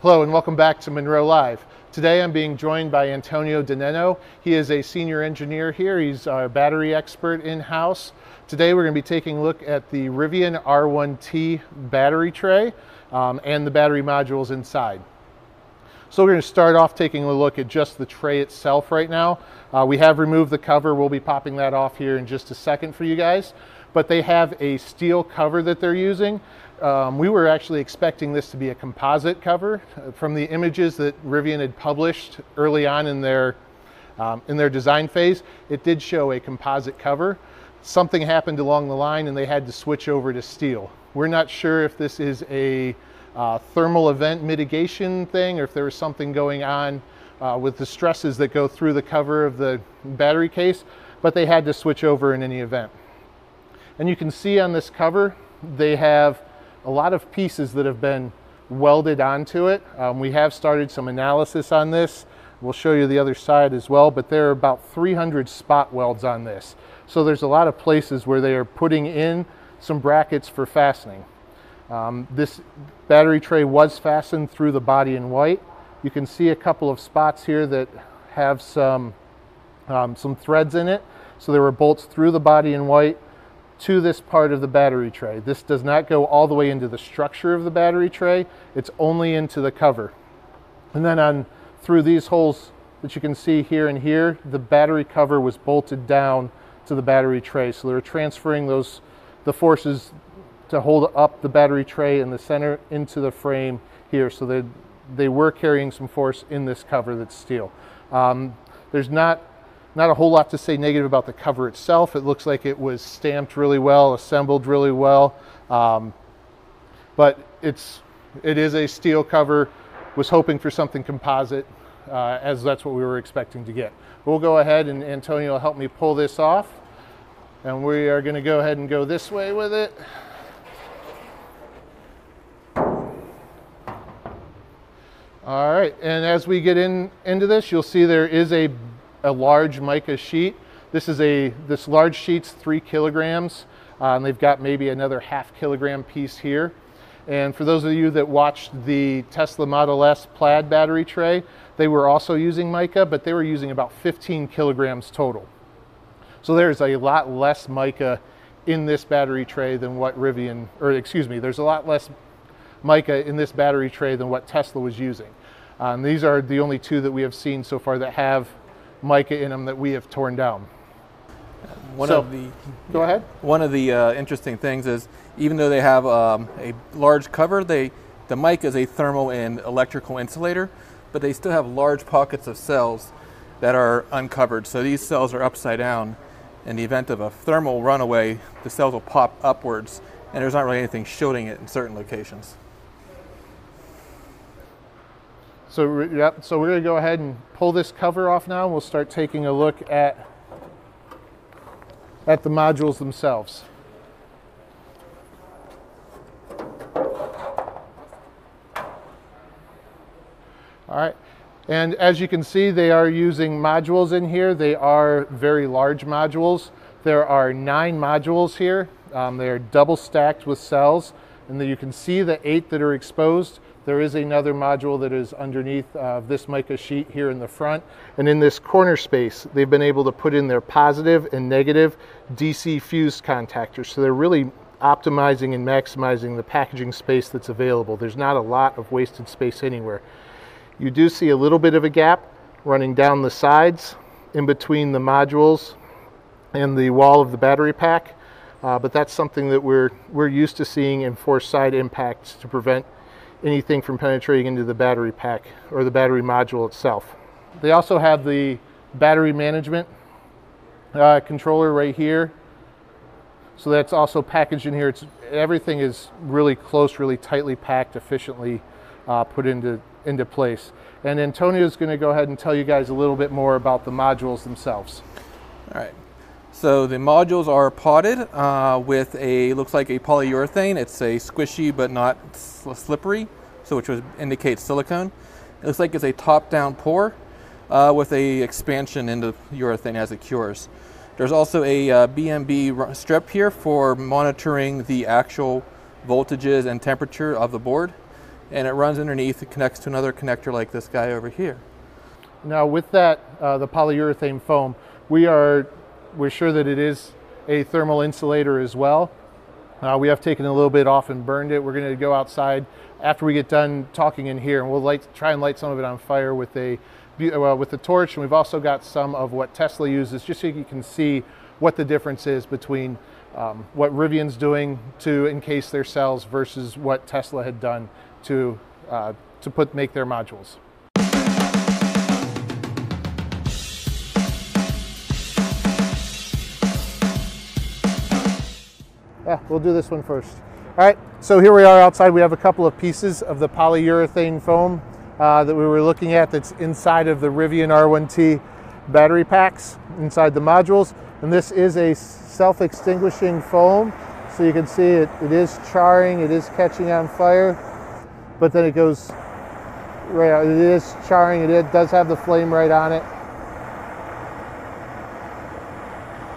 Hello and welcome back to Monroe Live. Today I'm being joined by Antonio Dineno. He is a senior engineer here. He's our battery expert in-house. Today we're going to be taking a look at the Rivian R1T battery tray and the battery modules inside. So we're going to start off taking a look at just the tray itself right now. We have removed the cover. We'll be popping that off here in just a second for you guys. But they have a steel cover that they're using. We were actually expecting this to be a composite cover. From the images that Rivian had published early on in their design phase, it did show a composite cover. Something happened along the line and they had to switch over to steel. We're not sure if this is a thermal event mitigation thing or if there was something going on with the stresses that go through the cover of the battery case, but they had to switch over in any event. And you can see on this cover, they have a lot of pieces that have been welded onto it. We have started some analysis on this. We'll show you the other side as well, but there are about 300 spot welds on this. So there's a lot of places where they are putting in some brackets for fastening. This battery tray was fastened through the body in white. You can see a couple of spots here that have some threads in it. So there were bolts through the body in white to this part of the battery tray. This does not go all the way into the structure of the battery tray. It's only into the cover. And then through these holes that you can see here and here, the battery cover was bolted down to the battery tray. So they're transferring the forces to hold up the battery tray in the center into the frame here. So they were carrying some force in this cover that's steel. There's not a whole lot to say negative about the cover itself. It looks like it was stamped really well, assembled really well, but it is a steel cover. Was hoping for something composite, as that's what we were expecting to get. We'll go ahead and Antonio will help me pull this off, and we are going to go ahead and go this way with it. All right, and as we get into this, you'll see there is a large mica sheet. This large sheet's 3 kilograms, and they've got maybe another ½ kilogram piece here. And for those of you that watched the Tesla Model S plaid battery tray, they were also using mica, but they were using about 15 kilograms total. So there's a lot less mica in this battery tray than what there's a lot less mica in this battery tray than what Tesla was using. These are the only two that we have seen so far that have mica in them that we have torn down. Go ahead. One of the interesting things is, even though they have a large cover, the mica is a thermal and electrical insulator, but they still have large pockets of cells that are uncovered. So these cells are upside down. In the event of a thermal runaway, the cells will pop upwards, and there's not really anything shielding it in certain locations. So we're going to go ahead and pull this cover off now. We'll start taking a look at the modules themselves. All right, and as you can see, they are using modules in here. They are very large modules. There are 9 modules here. They are double stacked with cells, and then you can see the 8 that are exposed. There is another module that is underneath this mica sheet here in the front. And in this corner space, they've been able to put in their positive and negative DC fused contactors. So they're really optimizing and maximizing the packaging space that's available. There's not a lot of wasted space anywhere. You do see a little bit of a gap running down the sides in between the modules and the wall of the battery pack. But that's something that we're used to seeing in forced side impacts to prevent anything from penetrating into the battery pack or the battery module itself. They also have the battery management controller right here. So that's also packaged in here. Everything is really close, really tightly packed, efficiently put into place. And Antonio is going to go ahead and tell you guys a little bit more about the modules themselves. All right. So the modules are potted with looks like a polyurethane. It's a squishy but not slippery, so which would indicate silicone. It looks like it's a top-down pour with a expansion into urethane as it cures. There's also a BMB strip here for monitoring the actual voltages and temperature of the board. and it runs underneath. It connects to another connector like this guy over here. Now with that, the polyurethane foam, we're sure that it is a thermal insulator as well. We have taken a little bit off and burned it. We're going to go outside after we get done talking in here, and we'll try and light some of it on fire with the torch. And we've also got some of what Tesla uses, just so you can see what the difference is between what Rivian's doing to encase their cells versus what Tesla had done to make their modules. Yeah, we'll do this one first. All right, so here we are outside. We have a couple of pieces of the polyurethane foam that we were looking at that's inside of the Rivian R1T battery packs, inside the modules. And this is a self-extinguishing foam. So you can see it is charring, it is catching on fire, but then it goes right out. It is charring, it does have the flame right on it.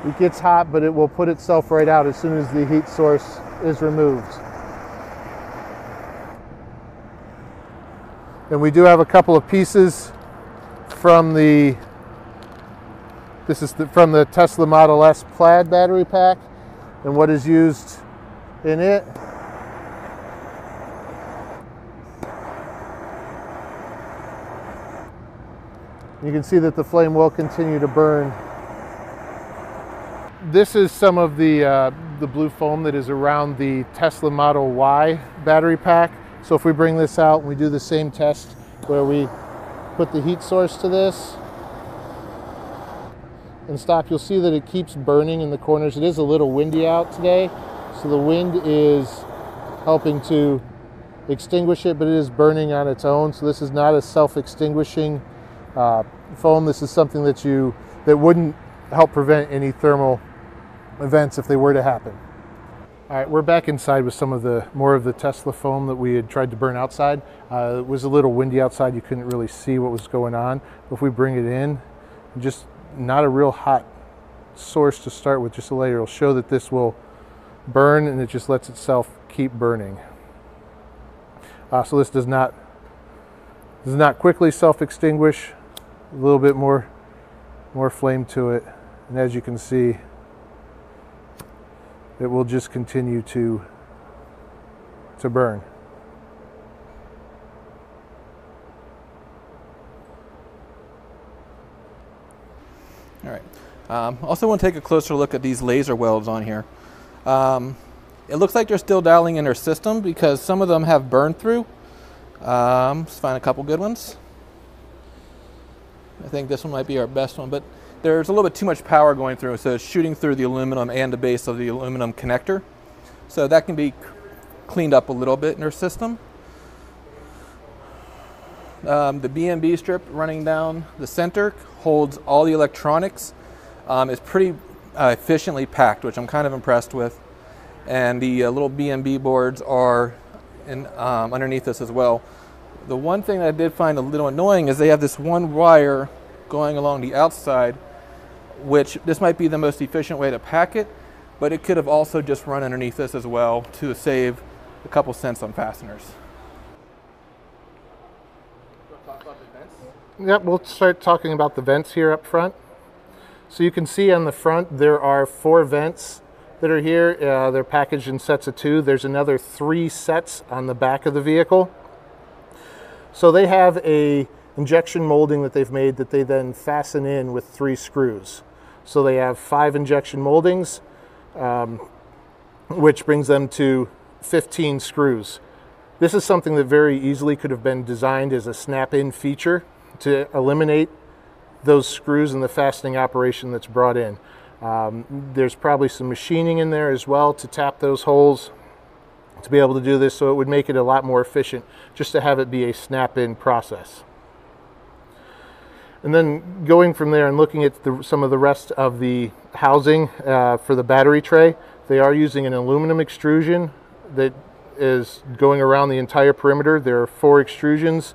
It gets hot, but it will put itself right out as soon as the heat source is removed. And we do have a couple of pieces from the Tesla Model S Plaid battery pack, and what is used in it. You can see that the flame will continue to burn. This is some of the blue foam that is around the Tesla Model Y battery pack. So if we bring this out and we do the same test where we put the heat source to this and stop, you'll see that it keeps burning in the corners. It is a little windy out today, so the wind is helping to extinguish it, but it is burning on its own. So this is not a self-extinguishing foam. This is something that wouldn't help prevent any thermal events if they were to happen. All right, we're back inside with some of more of the Tesla foam that we had tried to burn outside. It was a little windy outside. You couldn't really see what was going on. If we bring it in, just not a real hot source to start with, just a layer, it'll show that this will burn, and it just lets itself keep burning. So this does not quickly self-extinguish. A little bit more flame to it, and as you can see, it will just continue to burn. All right. Also want to take a closer look at these laser welds on here. It looks like they're still dialing in their system because some of them have burned through. Let's find a couple good ones. I think this one might be our best one, but there's a little bit too much power going through, so it's shooting through the aluminum and the base of the aluminum connector. So that can be cleaned up a little bit in their system. The BMB strip running down the center holds all the electronics. It's pretty efficiently packed, which I'm kind of impressed with. And the little BMB boards are underneath this as well. The one thing that I did find a little annoying is they have this one wire going along the outside, which this might be the most efficient way to pack it, but it could have also just run underneath this as well to save a couple cents on fasteners. Yep, we'll start talking about the vents here up front. So you can see on the front there are 4 vents that are here. They're packaged in sets of 2. There's another 3 sets on the back of the vehicle. So they have a injection molding that they've made that they then fasten in with 3 screws. So they have 5 injection moldings, which brings them to 15 screws. This is something that very easily could have been designed as a snap-in feature to eliminate those screws and the fastening operation that's brought in. There's probably some machining in there as well to tap those holes to be able to do this, so it would make it a lot more efficient just to have it be a snap-in process. And then going from there and looking at some of the rest of the housing for the battery tray, they are using an aluminum extrusion that is going around the entire perimeter. There are 4 extrusions,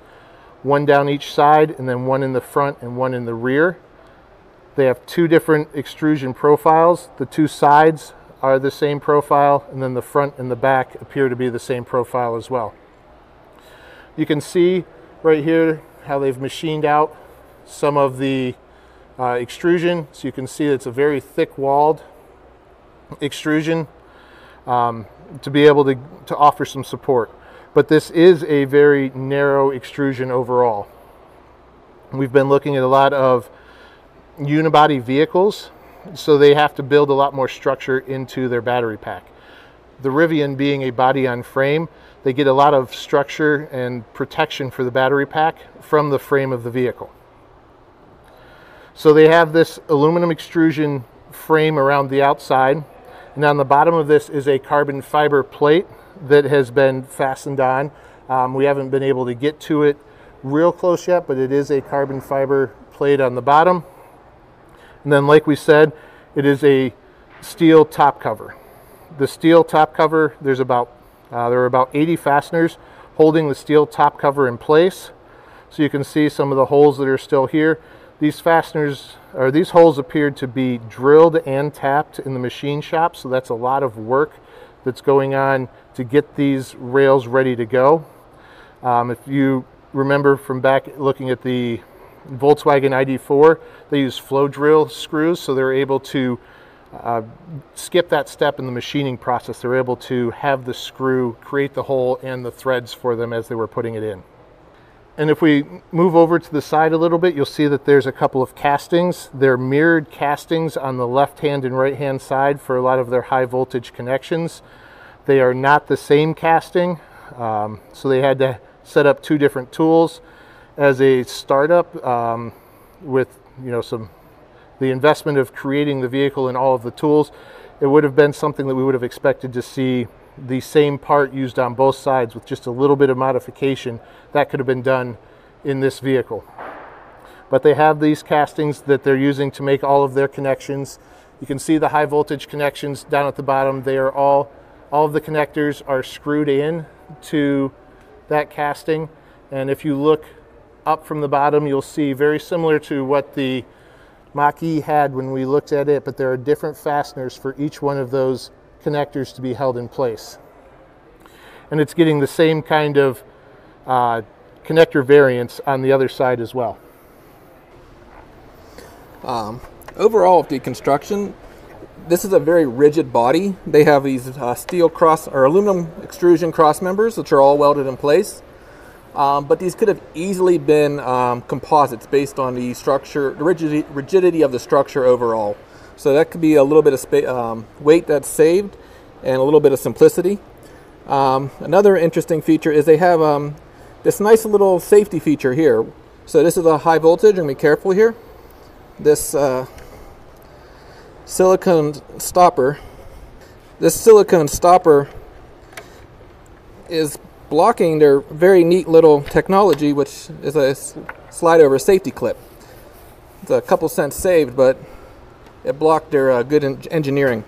1 down each side, and then 1 in the front and 1 in the rear. They have 2 different extrusion profiles. The 2 sides are the same profile, and then the front and the back appear to be the same profile as well. You can see right here how they've machined out some of the extrusion. So you can see it's a very thick walled extrusion to be able to offer some support. But this is a very narrow extrusion overall. We've been looking at a lot of unibody vehicles, so they have to build a lot more structure into their battery pack. The Rivian being a body on frame, they get a lot of structure and protection for the battery pack from the frame of the vehicle. So they have this aluminum extrusion frame around the outside, and on the bottom of this is a carbon fiber plate that has been fastened on. We haven't been able to get to it real close yet, but it is a carbon fiber plate on the bottom. And then, like we said, it is a steel top cover. The steel top cover, there are about 80 fasteners holding the steel top cover in place. So you can see some of the holes that are still here. These fasteners, or these holes, appeared to be drilled and tapped in the machine shop, so that's a lot of work that's going on to get these rails ready to go. If you remember from back looking at the Volkswagen ID4, they use flow drill screws, so they're able to skip that step in the machining process. They're able to have the screw create the hole and the threads for them as they were putting it in. And if we move over to the side a little bit, you'll see that there's a couple of castings. They're mirrored castings on the left hand and right hand side for a lot of their high voltage connections. They are not the same casting, so they had to set up two different tools. As a startup, with the investment of creating the vehicle and all of the tools, it would have been something that we would have expected to see the same part used on both sides with just a little bit of modification. That could have been done in this vehicle. But they have these castings that they're using to make all of their connections. You can see the high voltage connections down at the bottom. They are all of the connectors are screwed in to that casting. And if you look up from the bottom, you'll see very similar to what the Mach-E had when we looked at it, but there are different fasteners for each one of those connectors to be held in place. And it's getting the same kind of connector variants on the other side as well. Overall, with the construction, this is a very rigid body. They have these steel cross or aluminum extrusion cross members, which are all welded in place. But these could have easily been composites based on the structure, the rigidity of the structure overall. So that could be a little bit of weight that's saved and a little bit of simplicity. Another interesting feature is they have this nice little safety feature here. So this is a high voltage, and be careful here. This silicone stopper. This silicone stopper is blocking their very neat little technology, which is a slide over safety clip. It's a couple cents saved, but it blocked their good engineering.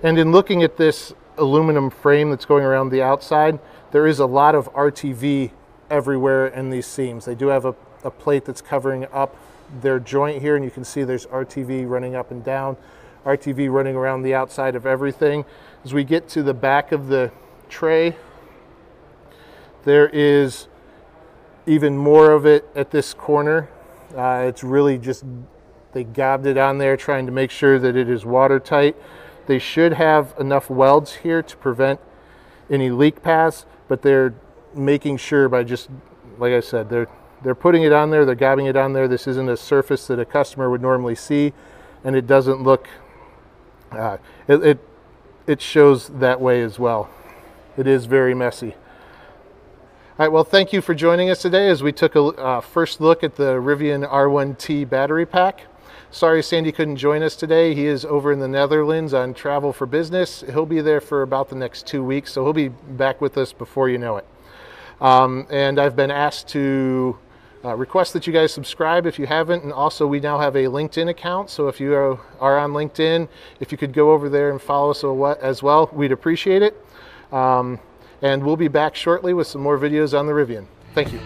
And in looking at this aluminum frame that's going around the outside, there is a lot of RTV everywhere in these seams. They do have a plate that's covering up their joint here, and you can see there's RTV running up and down, RTV running around the outside of everything. As we get to the back of the tray, there is even more of it at this corner. It's really just, they gobbed it on there trying to make sure that it is watertight. They should have enough welds here to prevent any leak paths, but they're making sure by just, like I said, they're putting it on there, they're gobbing it on there. This isn't a surface that a customer would normally see, and it doesn't look, it shows that way as well. It is very messy. All right, well, thank you for joining us today as we took a first look at the Rivian R1T battery pack. Sorry Sandy couldn't join us today. He is over in the Netherlands on travel for business. He'll be there for about the next 2 weeks, so he'll be back with us before you know it. And I've been asked to request that you guys subscribe if you haven't, and also we now have a LinkedIn account, so if you are on LinkedIn, if you could go over there and follow us as well, we'd appreciate it. And we'll be back shortly with some more videos on the Rivian. Thank you.